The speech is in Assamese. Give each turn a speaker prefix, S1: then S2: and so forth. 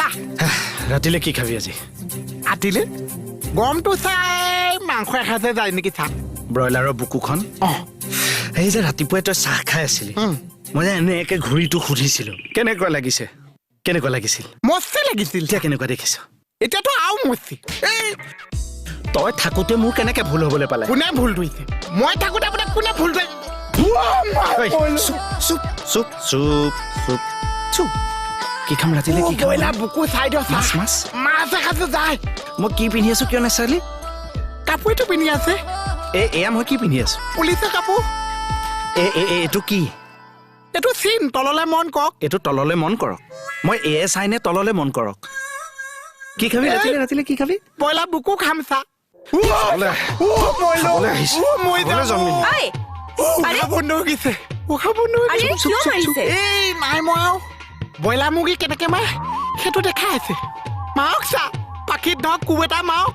S1: চা
S2: ৰাতিলে কি খাবি আজি
S1: আতিলে গমটো চাই মাংস এসাঁজে যায় নেকি চা
S2: ব্ৰইলাৰৰ বুকুখন এই যে ৰাতিপুৱাই তই চাহ খাই আছিলি মই যে এনেকে ঘূৰিটো সুধিছিলো কেনেকুৱা লাগিছিল
S1: মস্তি লাগিছিল
S2: এতিয়া কেনেকুৱা দেখিছ
S1: এতিয়াতো আৰু মস্তি
S2: তই থাকোতে মোৰ কেনেকে ভুল হ'বলৈ পালে
S1: কোনে ভুল ধৰিছে মই থাকোতে আপোনাক কোনে ভুল ধৰিছে
S2: চুপ কি খাম ৰাতিলে কি খাম
S1: ব্ৰইলাৰ বুকু চাই দিয় মাছ এসাঁজে যায়
S2: মই কি পিন্ধি আছো কিয় নাচালি
S1: কাপোৰটো পিন্ধি আছে
S2: এয়া মই কি পিন্ধি আছো
S1: পুলিচে কাপোৰ
S2: এইটো কি
S1: এইটো চিন তললে মন কৰক
S2: এইটো তললৈ মন কৰক মই এয়ে চাইনে তললৈ মন কৰক কি খাবি ৰাতিলে কি খাবি
S1: ব্ৰইলাৰ বুকু খাম চা ব্ৰইলাৰ মুৰ্গী কেনেকে মাৰে সেইটো দেখাই আছে মাৰক চা পাখিত ধৰক কোব এটা মাৰক